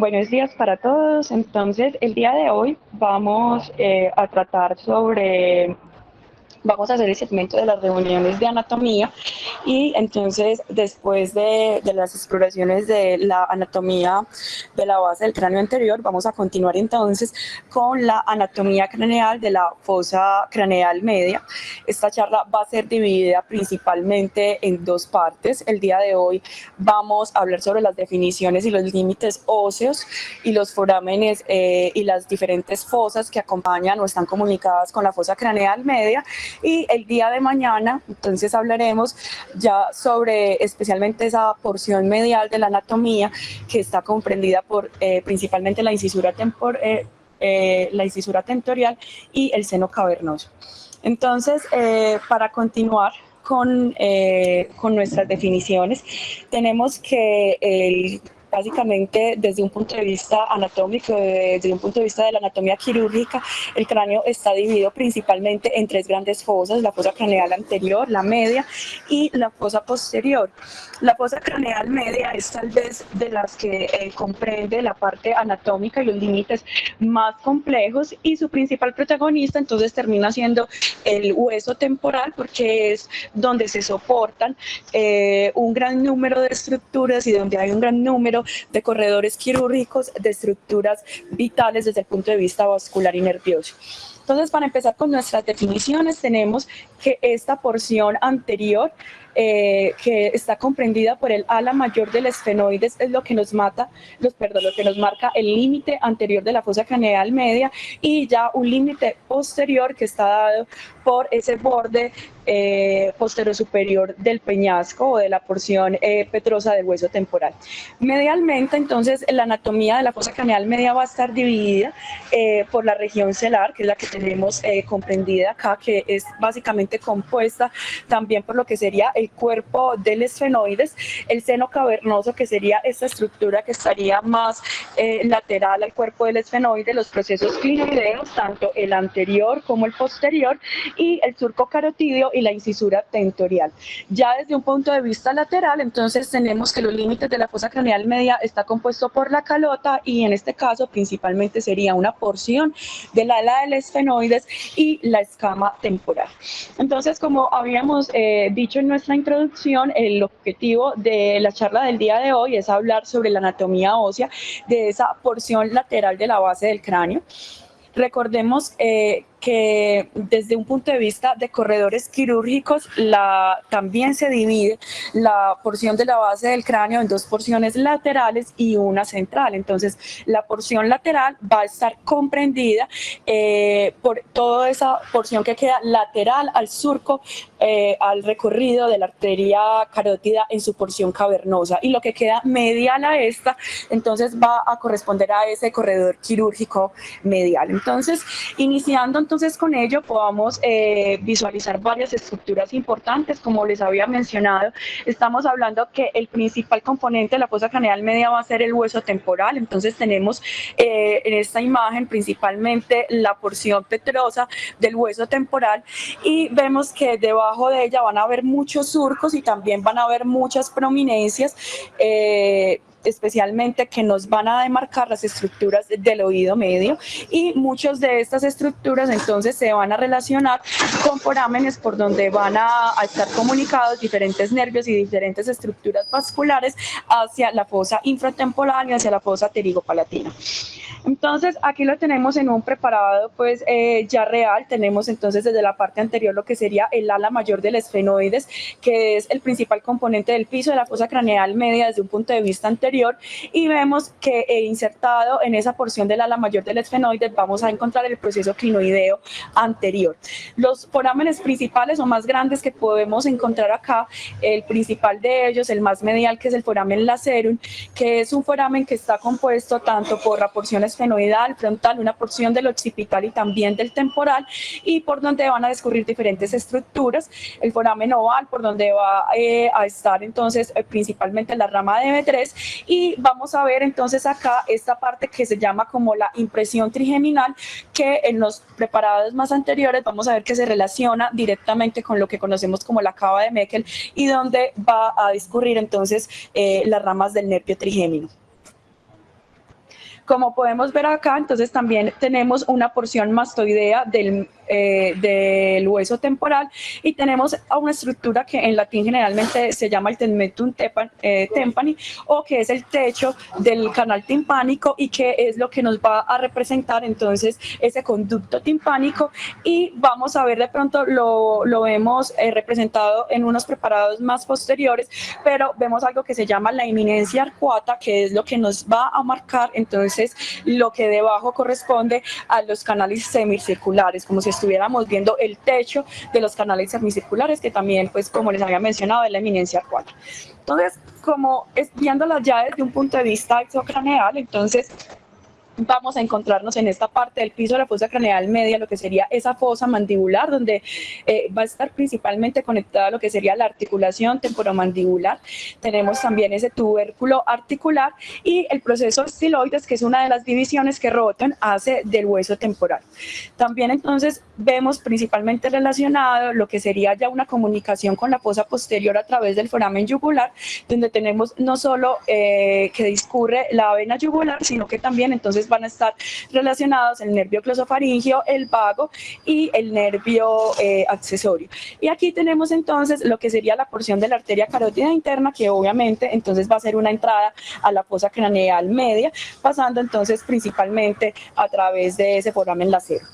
Buenos días para todos. Entonces, el día de hoy vamos a tratar sobre, vamos a hacer el segmento de las reuniones de anatomía y entonces después de las exploraciones de la anatomía de la base del cráneo anterior, vamos a continuar entonces con la anatomía craneal de la fosa craneal media. Esta charla va a ser dividida principalmente en dos partes. El día de hoy vamos a hablar sobre las definiciones y los límites óseos y los forámenes y las diferentes fosas que acompañan o están comunicadas con la fosa craneal media. Y el día de mañana, entonces hablaremos ya sobre especialmente esa porción medial de la anatomía que está comprendida por principalmente la incisura tentorial y el seno cavernoso. Entonces, para continuar con nuestras definiciones, tenemos que básicamente desde un punto de vista anatómico, desde un punto de vista de la anatomía quirúrgica, el cráneo está dividido principalmente en tres grandes fosas: la fosa craneal anterior, la media y la fosa posterior. La fosa craneal media es tal vez de las que comprende la parte anatómica y los límites más complejos, y su principal protagonista entonces termina siendo el hueso temporal, porque es donde se soportan un gran número de estructuras y donde hay un gran número de corredores quirúrgicos de estructuras vitales desde el punto de vista vascular y nervioso. Entonces, para empezar con nuestras definiciones, tenemos que esta porción anterior, que está comprendida por el ala mayor del esfenoides, es lo que nos marca el límite anterior de la fosa craneal media, y ya un límite posterior que está dado por ese borde posterior superior del peñasco o de la porción petrosa del hueso temporal. Medialmente, entonces, la anatomía de la fosa craneal media va a estar dividida por la región celar, que es la que tenemos comprendida acá, que es básicamente compuesta también por lo que sería el cuerpo del esfenoides, el seno cavernoso, que sería esta estructura que estaría más lateral al cuerpo del esfenoide, los procesos clinoideos, tanto el anterior como el posterior, y el surco carotídeo y la incisura tentorial. Ya desde un punto de vista lateral, entonces tenemos que los límites de la fosa craneal media está compuesto por la calota, y en este caso principalmente sería una porción del ala del esfenoides y la escama temporal. Entonces, como habíamos dicho en nuestra introducción, el objetivo de la charla del día de hoy es hablar sobre la anatomía ósea de esa porción lateral de la base del cráneo. Recordemos que desde un punto de vista de corredores quirúrgicos, también se divide la porción de la base del cráneo en dos porciones laterales y una central. Entonces, la porción lateral va a estar comprendida por toda esa porción que queda lateral al surco, al recorrido de la arteria carótida en su porción cavernosa, y lo que queda medial a esta, entonces va a corresponder a ese corredor quirúrgico medial. Entonces, iniciando entonces con ello, podamos visualizar varias estructuras importantes. Como les había mencionado, estamos hablando que el principal componente de la fosa craneal media va a ser el hueso temporal. Entonces tenemos en esta imagen principalmente la porción petrosa del hueso temporal, y vemos que debajo de ella van a haber muchos surcos y también van a haber muchas prominencias, especialmente que nos van a demarcar las estructuras del oído medio, y muchas de estas estructuras entonces se van a relacionar con forámenes por donde van a estar comunicados diferentes nervios y diferentes estructuras vasculares hacia la fosa infratemporal y hacia la fosa pterigopalatina. Entonces, aquí lo tenemos en un preparado pues ya real. Tenemos entonces desde la parte anterior lo que sería el ala mayor del esfenoides, que es el principal componente del piso de la fosa craneal media desde un punto de vista anterior, y vemos que insertado en esa porción del ala mayor del esfenoides vamos a encontrar el proceso clinoideo anterior. Los forámenes principales o más grandes que podemos encontrar acá, el principal de ellos, el más medial, que es el foramen lacerum, que es un foramen que está compuesto tanto por la porción esfenoidal frontal, una porción del occipital y también del temporal, y por donde van a discurrir diferentes estructuras. El foramen oval, por donde va a estar entonces principalmente la rama de B3, y vamos a ver entonces acá esta parte que se llama como la impresión trigeminal, que en los preparados más anteriores vamos a ver que se relaciona directamente con lo que conocemos como la cava de Meckel, y donde va a discurrir entonces las ramas del nervio trigémino. Como podemos ver acá, entonces también tenemos una porción mastoidea del hueso temporal y tenemos a una estructura que en latín generalmente se llama el tegmentum tympani o que es el techo del canal timpánico y que es lo que nos va a representar entonces ese conducto timpánico, y vamos a ver de pronto lo vemos representado en unos preparados más posteriores, pero vemos algo que se llama la eminencia arcuata, que es lo que nos va a marcar entonces lo que debajo corresponde a los canales semicirculares, como si estuviéramos viendo el techo de los canales semicirculares, que también, pues como les había mencionado, es la eminencia arcuata. Entonces, como viéndola ya desde un punto de vista exocraneal, entonces vamos a encontrarnos en esta parte del piso de la fosa craneal media, lo que sería esa fosa mandibular, donde va a estar principalmente conectada a lo que sería la articulación temporomandibular. Tenemos también ese tubérculo articular y el proceso estiloides, que es una de las divisiones que Rotem hace del hueso temporal. También entonces vemos principalmente relacionado lo que sería ya una comunicación con la fosa posterior a través del foramen yugular, donde tenemos no solo que discurre la vena yugular, sino que también entonces van a estar relacionados el nervio glosofaringeo, el vago y el nervio accesorio. Y aquí tenemos entonces lo que sería la porción de la arteria carótida interna, que obviamente entonces va a ser una entrada a la fosa craneal media, pasando entonces principalmente a través de ese foramen lacero.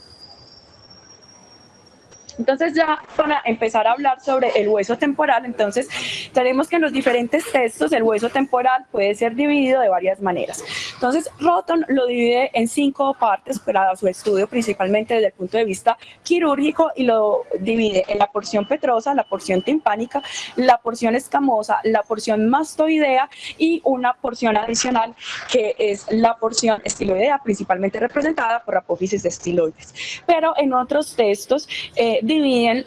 Entonces, ya para empezar a hablar sobre el hueso temporal, entonces tenemos que en los diferentes textos el hueso temporal puede ser dividido de varias maneras. Entonces, Rotem lo divide en 5 partes para su estudio, principalmente desde el punto de vista quirúrgico, y lo divide en la porción petrosa, la porción timpánica, la porción escamosa, la porción mastoidea y una porción adicional que es la porción estiloidea, principalmente representada por apófisis de estiloides. Pero en otros textos dividen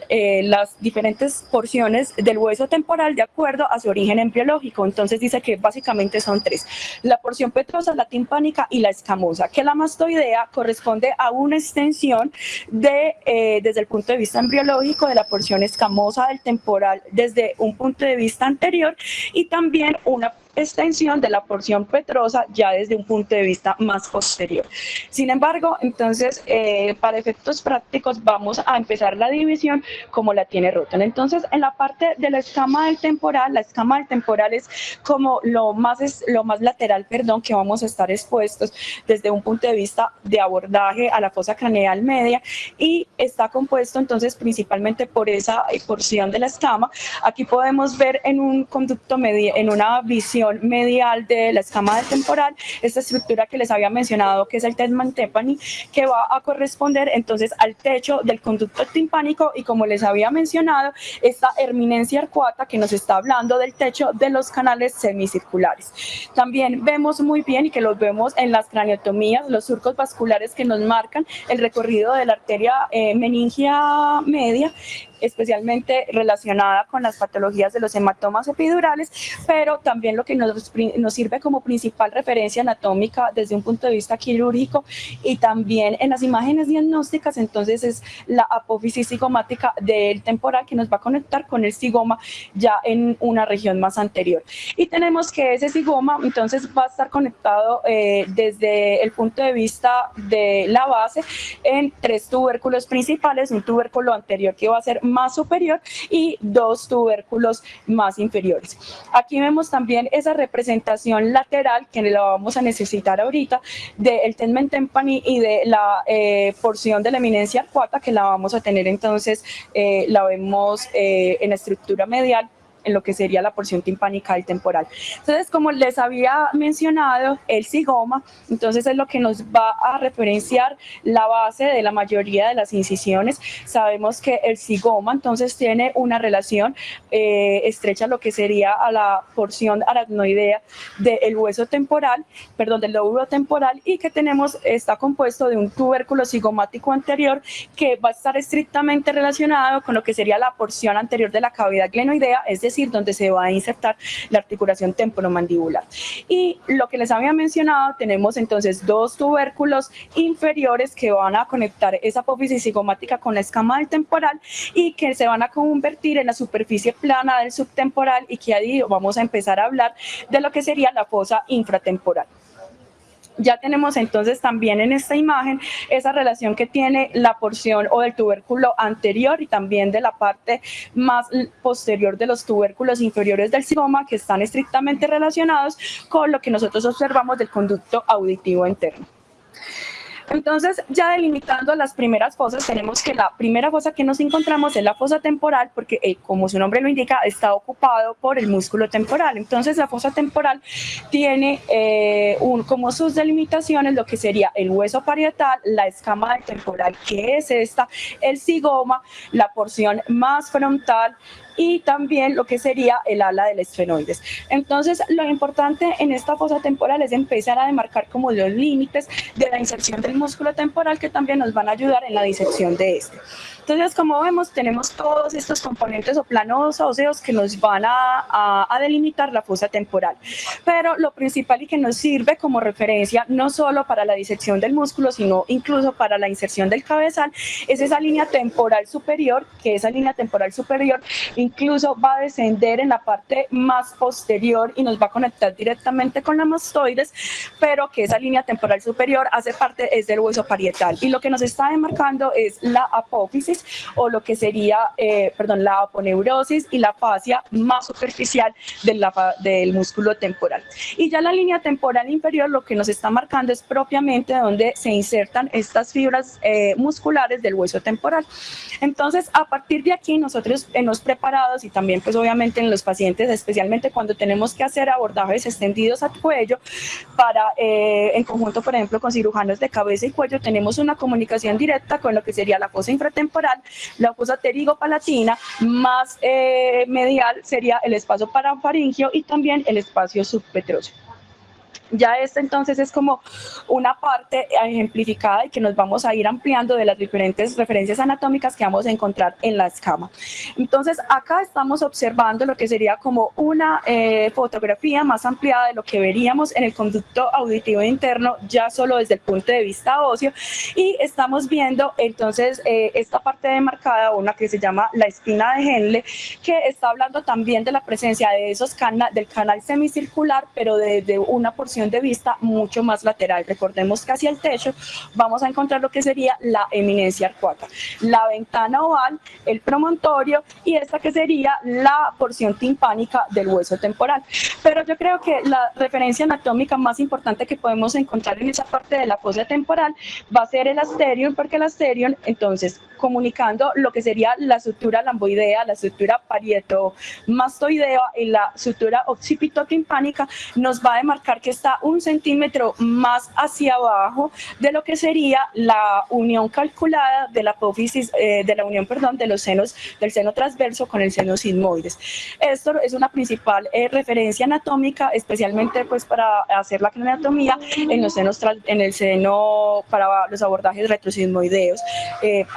las diferentes porciones del hueso temporal de acuerdo a su origen embriológico. Entonces dice que básicamente son 3: la porción petrosa, la timpánica y la escamosa, que la mastoidea corresponde a una extensión desde el punto de vista embriológico de la porción escamosa del temporal desde un punto de vista anterior, y también una extensión de la porción petrosa ya desde un punto de vista más posterior. Sin embargo, entonces, para efectos prácticos vamos a empezar la división como la tiene Rotem. Entonces, en la parte de la escama del temporal, la escama del temporal es como lo más lateral, que vamos a estar expuestos desde un punto de vista de abordaje a la fosa craneal media, y está compuesto entonces principalmente por esa porción de la escama. Aquí podemos ver en un conducto en una visión medial de la escama del temporal esta estructura que les había mencionado, que es el tegmentum tympani, que va a corresponder entonces al techo del conducto timpánico, y como les había mencionado, esta eminencia arcuata que nos está hablando del techo de los canales semicirculares. También vemos muy bien, y que los vemos en las craniotomías, los surcos vasculares que nos marcan el recorrido de la arteria meningia media, especialmente relacionada con las patologías de los hematomas epidurales, pero también lo que nos sirve como principal referencia anatómica desde un punto de vista quirúrgico y también en las imágenes diagnósticas, entonces es la apófisis cigomática del temporal, que nos va a conectar con el cigoma ya en una región más anterior. Y tenemos que ese cigoma entonces va a estar conectado desde el punto de vista de la base en 3 tubérculos principales: un tubérculo anterior que va a ser más superior y 2 tubérculos más inferiores. Aquí vemos también esa representación lateral que la vamos a necesitar ahorita del tegmentum tympani y de la porción de la eminencia arcuata, que la vamos a tener entonces, la vemos en la estructura medial en lo que sería la porción timpánica del temporal. Entonces, como les había mencionado, el cigoma, entonces es lo que nos va a referenciar la base de la mayoría de las incisiones. Sabemos que el cigoma entonces tiene una relación estrecha a lo que sería a la porción aracnoidea del hueso temporal, del lóbulo temporal, y que está compuesto de un tubérculo cigomático anterior que va a estar estrictamente relacionado con lo que sería la porción anterior de la cavidad glenoidea, es decir, donde se va a insertar la articulación temporomandibular. Y lo que les había mencionado, tenemos entonces 2 tubérculos inferiores que van a conectar esa apófisis cigomática con la escama del temporal y que se van a convertir en la superficie plana del subtemporal, y que ahí vamos a empezar a hablar de lo que sería la fosa infratemporal. Ya tenemos entonces también en esta imagen esa relación que tiene la porción o del tubérculo anterior y también de la parte más posterior de los tubérculos inferiores del zigoma, que están estrictamente relacionados con lo que nosotros observamos del conducto auditivo interno. Entonces, ya delimitando las primeras fosas, tenemos que la primera fosa que nos encontramos es la fosa temporal, porque como su nombre lo indica, está ocupado por el músculo temporal. Entonces, la fosa temporal tiene como sus delimitaciones lo que sería el hueso parietal, la escama del temporal, que es esta, el zigoma, la porción más frontal, y también lo que sería el ala del esfenoides. Entonces, lo importante en esta fosa temporal es empezar a demarcar como los límites de la inserción del músculo temporal, que también nos van a ayudar en la disección de este. Entonces, como vemos, tenemos todos estos componentes o planos óseos que nos van a delimitar la fosa temporal. Pero lo principal y que nos sirve como referencia, no solo para la disección del músculo, sino incluso para la inserción del cabezal, es esa línea temporal superior, que esa línea temporal superior incluso va a descender en la parte más posterior y nos va a conectar directamente con la mastoides, pero que esa línea temporal superior hace parte es del hueso parietal. Y lo que nos está demarcando es la apófisis, o lo que sería, la aponeurosis y la fascia más superficial del músculo temporal. Y ya la línea temporal inferior lo que nos está marcando es propiamente donde se insertan estas fibras musculares del hueso temporal. Entonces, a partir de aquí nosotros nos preparados y también pues obviamente en los pacientes, especialmente cuando tenemos que hacer abordajes extendidos al cuello, en conjunto, por ejemplo, con cirujanos de cabeza y cuello, tenemos una comunicación directa con lo que sería la fosa infratemporal, la fosa pterigopalatina, más medial sería el espacio parafaringeo y también el espacio subpetroso. Ya esta entonces es como una parte ejemplificada y que nos vamos a ir ampliando de las diferentes referencias anatómicas que vamos a encontrar en la escama. Entonces acá estamos observando lo que sería como una fotografía más ampliada de lo que veríamos en el conducto auditivo interno, ya solo desde el punto de vista óseo, y estamos viendo entonces esta parte demarcada, una que se llama la espina de Henle, que está hablando también de la presencia de esos del canal semicircular, pero desde una porción de vista mucho más lateral. Recordemos que hacia el techo vamos a encontrar lo que sería la eminencia arcuata, la ventana oval, el promontorio y esta que sería la porción timpánica del hueso temporal. Pero yo creo que la referencia anatómica más importante que podemos encontrar en esa parte de la fosa temporal va a ser el asterion, porque el asterion, entonces, comunicando lo que sería la sutura lamboidea, la sutura parietomastoidea y la sutura occipitotimpánica, nos va a demarcar que está 1 centímetro más hacia abajo de lo que sería la unión calculada de la apófisis, de la unión, perdón, de los senos, del seno transverso con el seno sigmoides. Esto es una principal referencia anatómica, especialmente pues para hacer la craniotomía en los senos, en el seno para los abordajes retrosigmoideos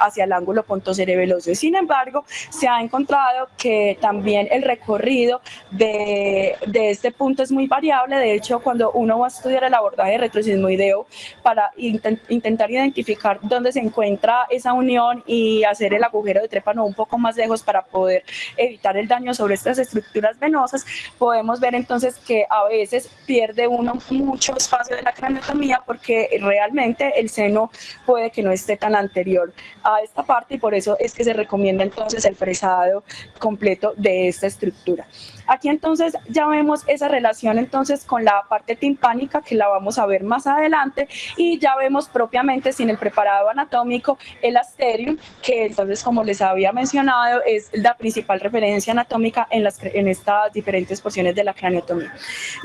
hacia el ángulo pontocerebelloso. Sin embargo, se ha encontrado que también el recorrido de este punto es muy variable. De hecho, cuando uno va a estudiar el abordaje retrosigmoideo para intentar identificar dónde se encuentra esa unión y hacer el agujero de trépano un poco más lejos para poder evitar el daño sobre estas estructuras venosas, podemos ver entonces que a veces pierde uno mucho espacio de la craniotomía porque realmente el seno puede que no esté tan anterior a esta parte y por eso es que se recomienda entonces el fresado completo de esta estructura. Aquí entonces ya vemos esa relación entonces con la parte timpánica que la vamos a ver más adelante y ya vemos propiamente sin el preparado anatómico el asterium, que entonces como les había mencionado es la principal referencia anatómica en estas diferentes porciones de la craniotomía.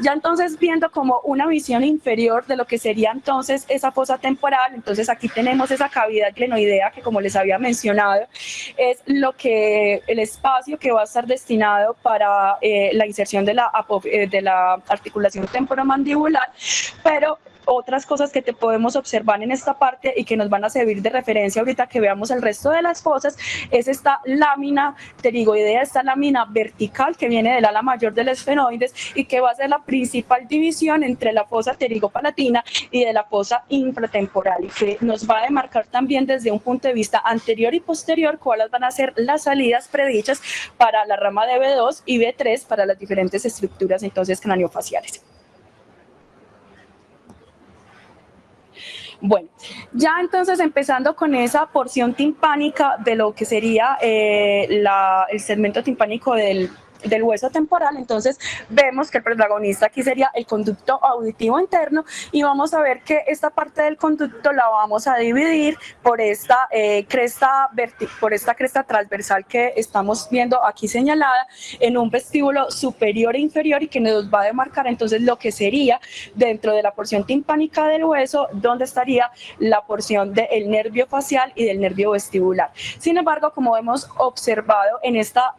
Ya entonces viendo como una visión inferior de lo que sería entonces esa fosa temporal, entonces aquí tenemos esa cavidad glenoidea que como les había mencionado es el espacio que va a estar destinado para la inserción de la articulación temporomandibular, pero otras cosas que te podemos observar en esta parte y que nos van a servir de referencia ahorita que veamos el resto de las fosas es esta lámina pterigoidea, esta lámina vertical que viene del ala mayor del esfenoides y que va a ser la principal división entre la fosa pterigopalatina y de la fosa infratemporal y que nos va a demarcar también desde un punto de vista anterior y posterior cuáles van a ser las salidas predichas para la rama de B2 y B3 para las diferentes estructuras entonces craniofaciales. Bueno, ya entonces empezando con esa porción timpánica de lo que sería el segmento timpánico del hueso temporal, entonces vemos que el protagonista aquí sería el conducto auditivo interno y vamos a ver que esta parte del conducto la vamos a dividir por esta cresta transversal que estamos viendo aquí señalada en un vestíbulo superior e inferior y que nos va a demarcar entonces lo que sería dentro de la porción timpánica del hueso, donde estaría la porción del nervio facial y del nervio vestibular. Sin embargo, como hemos observado en esta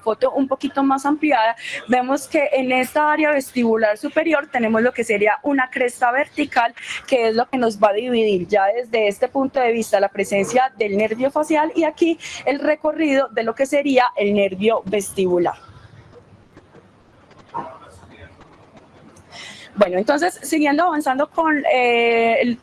foto un poquito más ampliada, vemos que en esta área vestibular superior tenemos lo que sería una cresta vertical, que es lo que nos va a dividir ya desde este punto de vista la presencia del nervio facial y aquí el recorrido de lo que sería el nervio vestibular. Bueno, entonces, siguiendo avanzando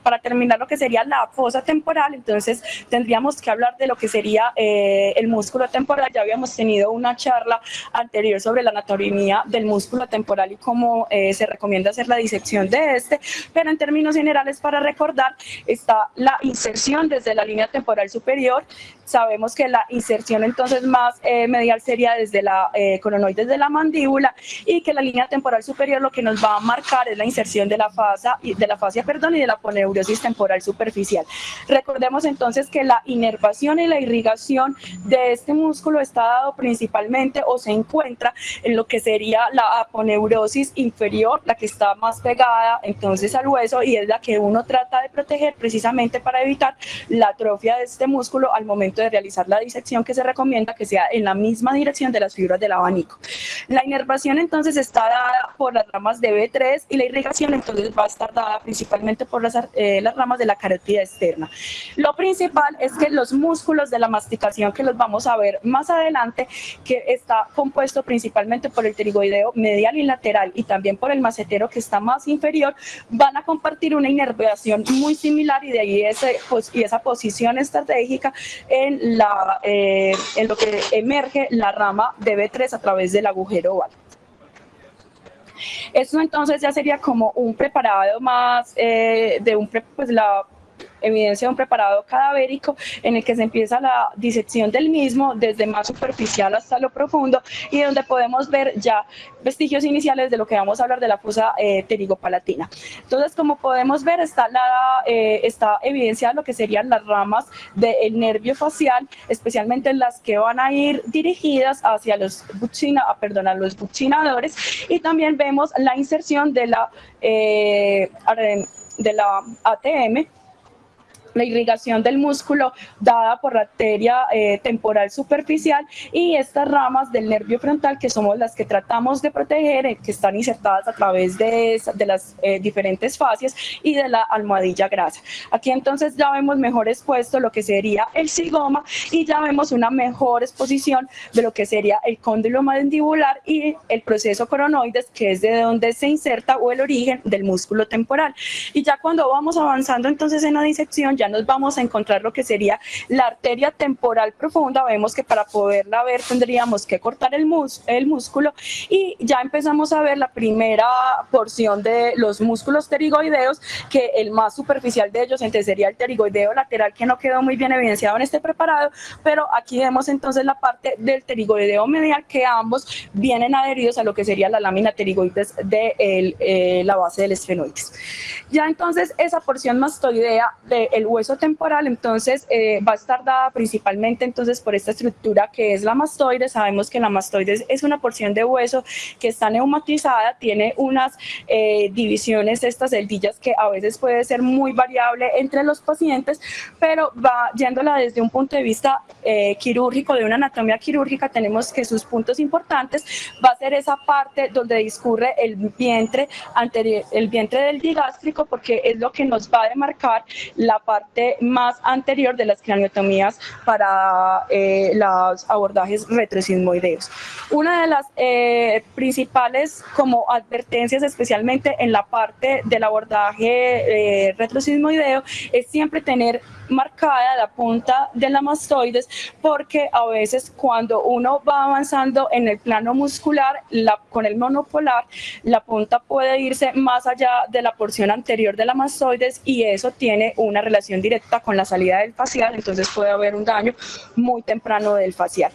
para terminar lo que sería la fosa temporal, entonces tendríamos que hablar de lo que sería el músculo temporal. Ya habíamos tenido una charla anterior sobre la anatomía del músculo temporal y cómo se recomienda hacer la disección de este, pero en términos generales, para recordar, está la inserción desde la línea temporal superior. Sabemos que la inserción entonces más medial sería desde la coronoides de la mandíbula y que la línea temporal superior lo que nos va a marcar es la inserción de la fascia y de la aponeurosis temporal superficial. Recordemos entonces que la inervación y la irrigación de este músculo está dado principalmente o se encuentra en lo que sería la aponeurosis inferior, la que está más pegada entonces al hueso y es la que uno trata de proteger precisamente para evitar la atrofia de este músculo al momento de realizar la disección, que se recomienda que sea en la misma dirección de las fibras del abanico. La inervación entonces está dada por las ramas de B3 y la irrigación entonces va a estar dada principalmente por las ramas de la carótida externa. Lo principal es que los músculos de la masticación, que los vamos a ver más adelante, que está compuesto principalmente por el pterigoideo medial y lateral y también por el macetero que está más inferior, van a compartir una inervación muy similar y de ahí esa posición estratégica en lo que emerge la rama de B3 a través del agujero oval. Esto entonces ya sería como un preparado más la evidencia de un preparado cadavérico en el que se empieza la disección del mismo desde más superficial hasta lo profundo y donde podemos ver ya vestigios iniciales de lo que vamos a hablar de la fosa pterigopalatina. Entonces, como podemos ver, está evidenciada lo que serían las ramas del nervio facial, especialmente las que van a ir dirigidas hacia los buccinadores, y también vemos la inserción de la ATM, la irrigación del músculo dada por la arteria temporal superficial y estas ramas del nervio frontal que somos las que tratamos de proteger, que están insertadas a través de las diferentes fascias y de la almohadilla grasa. Aquí entonces ya vemos mejor expuesto lo que sería el zigoma y ya vemos una mejor exposición de lo que sería el cóndilo mandibular y el proceso coronoides, que es de donde se inserta o el origen del músculo temporal. Y ya cuando vamos avanzando entonces en la disección, ya nos vamos a encontrar lo que sería la arteria temporal profunda. Vemos que para poderla ver tendríamos que cortar el músculo y ya empezamos a ver la primera porción de los músculos pterigoideos, que el más superficial de ellos entonces sería el pterigoideo lateral, que no quedó muy bien evidenciado en este preparado, pero aquí vemos entonces la parte del pterigoideo medial, que ambos vienen adheridos a lo que sería la lámina pterigoides de la base del esfenoides. Ya entonces esa porción mastoidea del hueso temporal entonces va a estar dada principalmente entonces por esta estructura que es la mastoide. Sabemos que la mastoide es una porción de hueso que está neumatizada, tiene unas divisiones, estas celdillas, que a veces puede ser muy variable entre los pacientes, pero va yéndola desde un punto de vista quirúrgico, de una anatomía quirúrgica, tenemos que sus puntos importantes va a ser esa parte donde discurre el vientre anterior, el vientre del digástrico, porque es lo que nos va a demarcar la parte más anterior de las craniotomías para los abordajes retrosismoideos. Una de las principales como advertencias, especialmente en la parte del abordaje retrosismoideo, es siempre tener marcada la punta de la mastoides, porque a veces cuando uno va avanzando en el plano muscular con el monopolar, la punta puede irse más allá de la porción anterior de la mastoides y eso tiene una relación directa con la salida del facial, entonces puede haber un daño muy temprano del facial.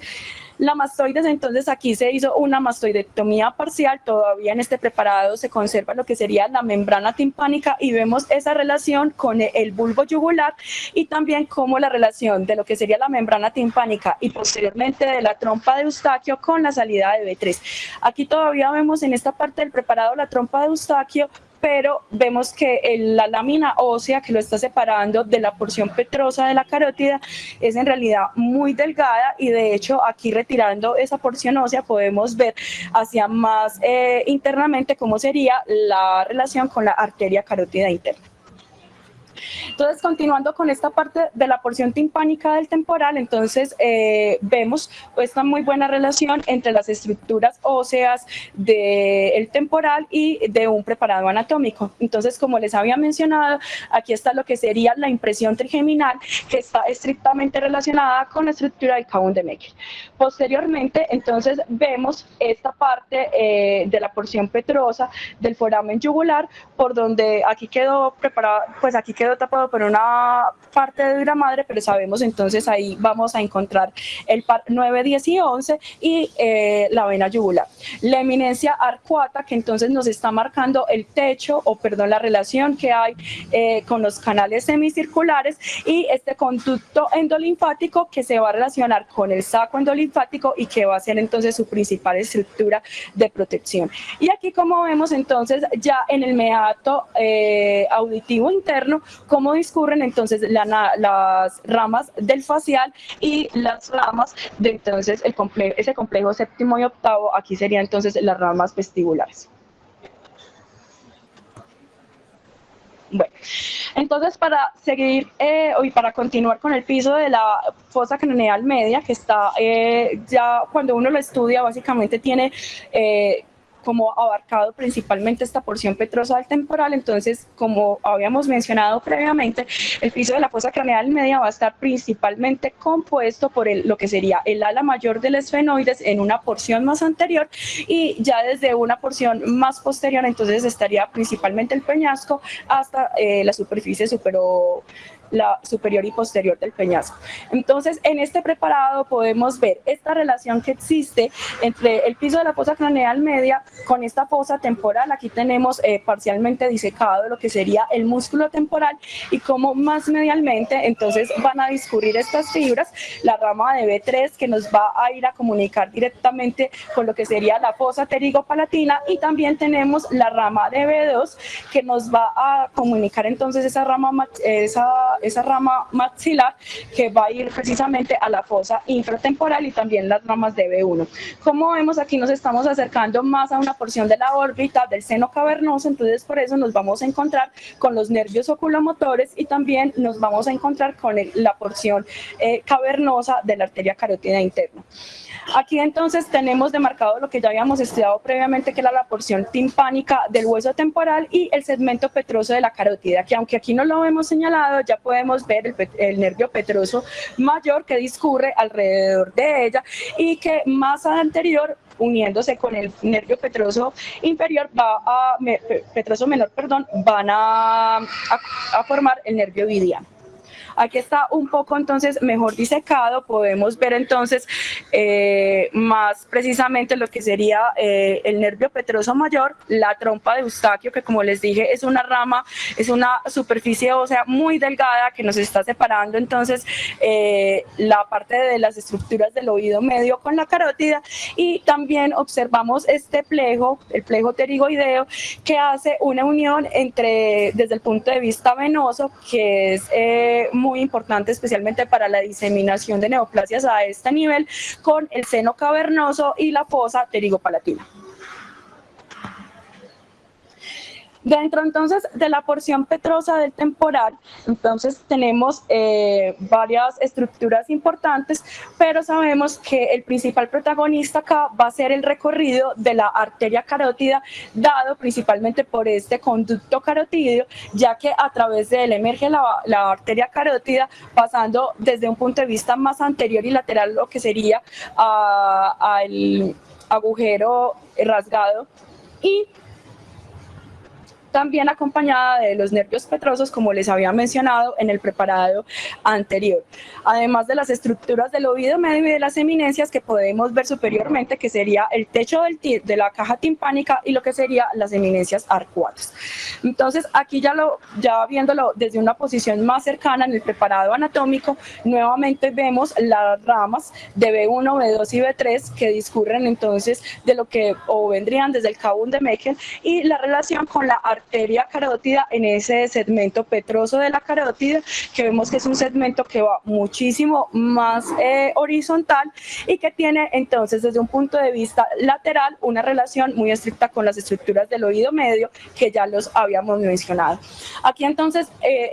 La mastoides, entonces aquí se hizo una mastoidectomía parcial, todavía en este preparado se conserva lo que sería la membrana timpánica y vemos esa relación con el bulbo yugular y también como la relación de lo que sería la membrana timpánica y posteriormente de la trompa de Eustaquio con la salida de B3. Aquí todavía vemos en esta parte del preparado la trompa de Eustaquio, pero vemos que la lámina ósea que lo está separando de la porción petrosa de la carótida es en realidad muy delgada y de hecho aquí retirando esa porción ósea podemos ver hacia más internamente cómo sería la relación con la arteria carótida interna. Entonces, continuando con esta parte de la porción timpánica del temporal, entonces vemos esta muy buena relación entre las estructuras óseas del temporal y de un preparado anatómico. Entonces, como les había mencionado, aquí está lo que sería la impresión trigeminal, que está estrictamente relacionada con la estructura del Cajun de Meckel. Posteriormente, entonces, vemos esta parte de la porción petrosa del foramen yugular, por donde aquí quedó preparado, pues aquí quedó tapado por una parte de dura madre, pero sabemos entonces ahí vamos a encontrar el par 9, 10 y 11 y la vena yugular. La eminencia arcuata que entonces nos está marcando el techo o perdón la relación que hay con los canales semicirculares y este conducto endolinfático que se va a relacionar con el saco endolinfático y que va a ser entonces su principal estructura de protección. Y aquí como vemos entonces ya en el meato auditivo interno cómo discurren entonces las ramas del facial y las ramas de entonces ese complejo séptimo y octavo, aquí serían entonces las ramas vestibulares. Bueno, entonces para seguir y para continuar con el piso de la fosa craneal media, que está ya cuando uno lo estudia básicamente tiene como abarcado principalmente esta porción petrosa del temporal, entonces como habíamos mencionado previamente, el piso de la fosa craneal media va a estar principalmente compuesto por lo que sería el ala mayor del esfenoides en una porción más anterior y ya desde una porción más posterior entonces estaría principalmente el peñasco hasta la superficie superior y posterior del peñasco. Entonces, en este preparado podemos ver esta relación que existe entre el piso de la fosa craneal media con esta fosa temporal. Aquí tenemos parcialmente disecado lo que sería el músculo temporal y como más medialmente entonces van a discurrir estas fibras, la rama de B3 que nos va a ir a comunicar directamente con lo que sería la fosa pterigopalatina y también tenemos la rama de B2 que nos va a comunicar entonces esa rama maxilar que va a ir precisamente a la fosa infratemporal y también las ramas de B1. Como vemos aquí nos estamos acercando más a una porción de la órbita del seno cavernoso, entonces por eso nos vamos a encontrar con los nervios oculomotores y también nos vamos a encontrar con la porción cavernosa de la arteria carótida interna. Aquí entonces tenemos demarcado lo que ya habíamos estudiado previamente, que era la porción timpánica del hueso temporal y el segmento petroso de la carótida, que aunque aquí no lo hemos señalado, ya podemos ver el nervio petroso mayor que discurre alrededor de ella y que más anterior, uniéndose con el nervio petroso inferior, petroso menor, perdón, van a formar el nervio ovidiano. Aquí está un poco entonces mejor disecado, podemos ver entonces más precisamente lo que sería el nervio petroso mayor, la trompa de Eustaquio, que como les dije es una rama, es una superficie ósea muy delgada que nos está separando entonces la parte de las estructuras del oído medio con la carótida y también observamos este plejo, el plejo pterigoideo, que hace una unión entre, desde el punto de vista venoso, que es muy importante especialmente para la diseminación de neoplasias a este nivel, con el seno cavernoso y la fosa pterigopalatina. Dentro entonces de la porción petrosa del temporal, entonces tenemos varias estructuras importantes, pero sabemos que el principal protagonista acá va a ser el recorrido de la arteria carótida, dado principalmente por este conducto carotídeo, ya que a través de él emerge la arteria carótida, pasando desde un punto de vista más anterior y lateral, lo que sería al agujero rasgado, y también acompañada de los nervios petrosos, como les había mencionado en el preparado anterior, además de las estructuras del oído medio y de las eminencias que podemos ver superiormente, que sería el techo de la caja timpánica y lo que sería las eminencias arcuatas. Entonces aquí ya viéndolo desde una posición más cercana en el preparado anatómico, nuevamente vemos las ramas de B1, B2 y B3 que discurren entonces de lo que o vendrían desde el Kabum de Meckel, y la relación con la arteria carótida en ese segmento petroso de la carótida, que vemos que es un segmento que va muchísimo más horizontal y que tiene entonces desde un punto de vista lateral una relación muy estricta con las estructuras del oído medio, que ya los habíamos mencionado. Aquí entonces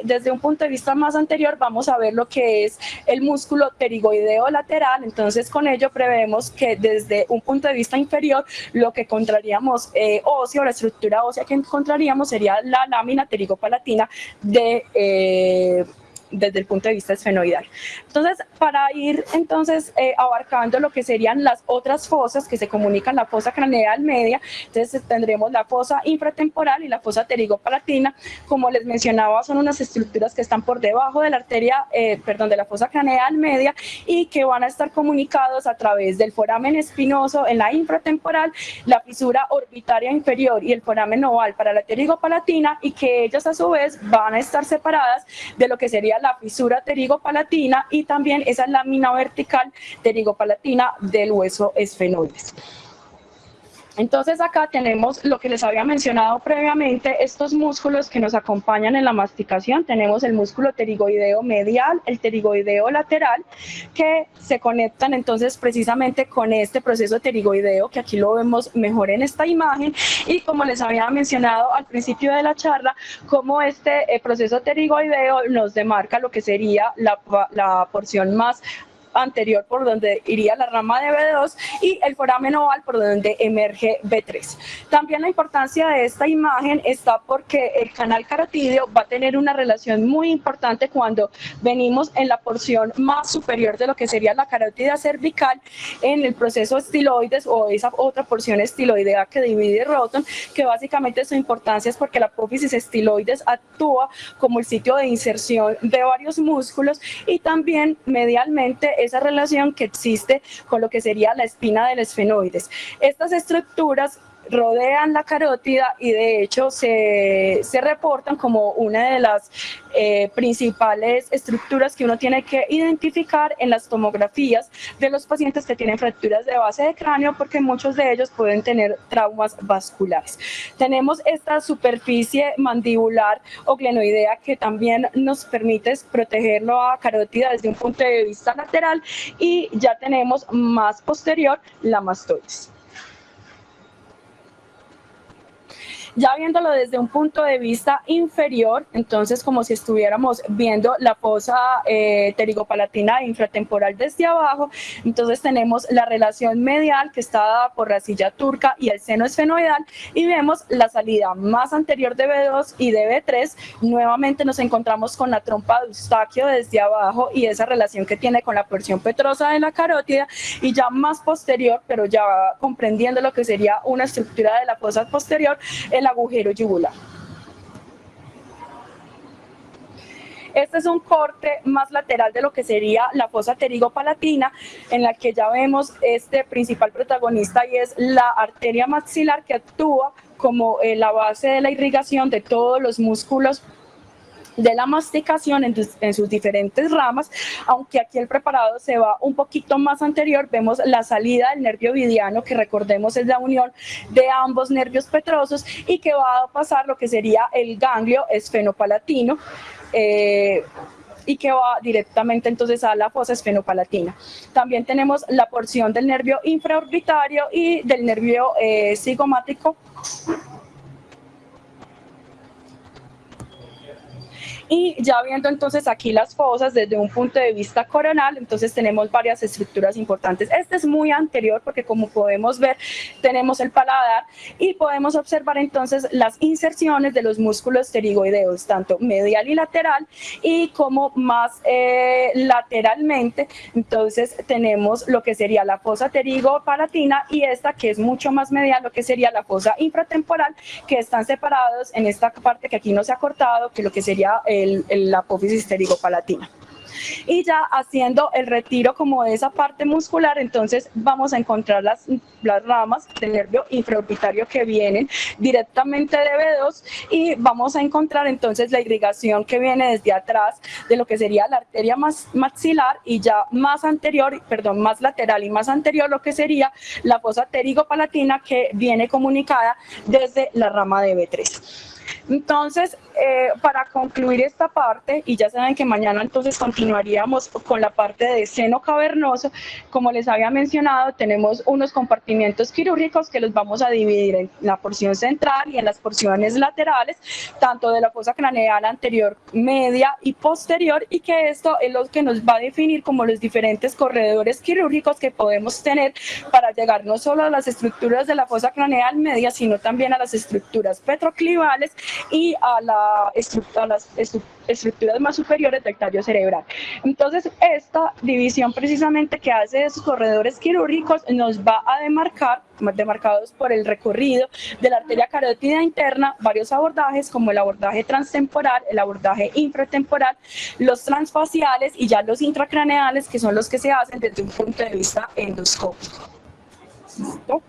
desde un punto de vista más anterior vamos a ver lo que es el músculo pterigoideo lateral. Entonces con ello prevemos que desde un punto de vista inferior lo que encontraríamos óseo, la estructura ósea que encontraríamos sería la lámina pterigopalatina desde el punto de vista esfenoidal. Entonces, para ir entonces abarcando lo que serían las otras fosas que se comunican, la fosa craneal media, entonces tendremos la fosa infratemporal y la fosa pterigopalatina. Como les mencionaba, son unas estructuras que están por debajo de la arteria, de la fosa craneal media, y que van a estar comunicados a través del foramen espinoso en la infratemporal, la fisura orbitaria inferior y el foramen oval para la pterigopalatina, y que ellas a su vez van a estar separadas de lo que sería la fisura pterigopalatina y también esa lámina vertical pterigopalatina del hueso esfenoides. Entonces acá tenemos lo que les había mencionado previamente, estos músculos que nos acompañan en la masticación. Tenemos el músculo pterigoideo medial, el pterigoideo lateral, que se conectan entonces precisamente con este proceso pterigoideo, que aquí lo vemos mejor en esta imagen, y como les había mencionado al principio de la charla, como este proceso pterigoideo nos demarca lo que sería la porción más anterior por donde iría la rama de B2 y el foramen oval por donde emerge B3. También la importancia de esta imagen está porque el canal carotídeo va a tener una relación muy importante cuando venimos en la porción más superior de lo que sería la carótida cervical, en el proceso estiloides o esa otra porción estiloidea que divide Roton, que básicamente su importancia es porque la apófisis estiloides actúa como el sitio de inserción de varios músculos, y también medialmente esa relación que existe con lo que sería la espina del esfenoides. Estas estructuras rodean la carótida y de hecho se reportan como una de las principales estructuras que uno tiene que identificar en las tomografías de los pacientes que tienen fracturas de base de cráneo, porque muchos de ellos pueden tener traumas vasculares. Tenemos esta superficie mandibular o glenoidea que también nos permite protegerlo a carótida desde un punto de vista lateral, y ya tenemos más posterior la mastoides. Ya viéndolo desde un punto de vista inferior, entonces como si estuviéramos viendo la fosa pterigopalatina infratemporal desde abajo, entonces tenemos la relación medial que está dada por la silla turca y el seno esfenoidal, y vemos la salida más anterior de B2 y de B3. Nuevamente nos encontramos con la trompa de Eustaquio desde abajo y esa relación que tiene con la porción petrosa de la carótida, y ya más posterior, pero ya comprendiendo lo que sería una estructura de la fosa posterior, el agujero yugular. Este es un corte más lateral de lo que sería la fosa pterigopalatina, en la que ya vemos este principal protagonista, y es la arteria maxilar, que actúa como la base de la irrigación de todos los músculos de la masticación en sus diferentes ramas. Aunque aquí el preparado se va un poquito más anterior, vemos la salida del nervio ovidiano, que recordemos es la unión de ambos nervios petrosos, y que va a pasar lo que sería el ganglio esfenopalatino, y que va directamente entonces a la fosa esfenopalatina. También tenemos la porción del nervio infraorbitario y del nervio cigomático, Y ya viendo entonces aquí las fosas desde un punto de vista coronal, entonces tenemos varias estructuras importantes. Este es muy anterior porque, como podemos ver, tenemos el paladar y podemos observar entonces las inserciones de los músculos pterigoideos, tanto medial y lateral, y como más lateralmente. Entonces tenemos lo que sería la fosa pterigopalatina y esta que es mucho más medial, lo que sería la fosa infratemporal, que están separados en esta parte que aquí no se ha cortado, que lo que sería la apófisis pterigopalatina. Y ya haciendo el retiro como de esa parte muscular, entonces vamos a encontrar las ramas del nervio infraorbitario que vienen directamente de B2 y vamos a encontrar entonces la irrigación que viene desde atrás de lo que sería la arteria maxilar y ya más anterior, perdón, más lateral y más anterior lo que sería la fosa pterigopalatina que viene comunicada desde la rama de B3. Entonces, para concluir esta parte, y ya saben que mañana entonces continuaríamos con la parte de seno cavernoso, como les había mencionado, tenemos unos compartimientos quirúrgicos que los vamos a dividir en la porción central y en las porciones laterales, tanto de la fosa craneal anterior, media y posterior, y que esto es lo que nos va a definir como los diferentes corredores quirúrgicos que podemos tener para llegar no solo a las estructuras de la fosa craneal media, sino también a las estructuras petroclivales y a las estructuras más superiores del tallo cerebral. Entonces, esta división precisamente que hace de esos corredores quirúrgicos nos va a demarcados por el recorrido de la arteria carótida interna, varios abordajes como el abordaje transtemporal, el abordaje infratemporal, los transfaciales y ya los intracraneales, que son los que se hacen desde un punto de vista endoscópico. ¿Listo?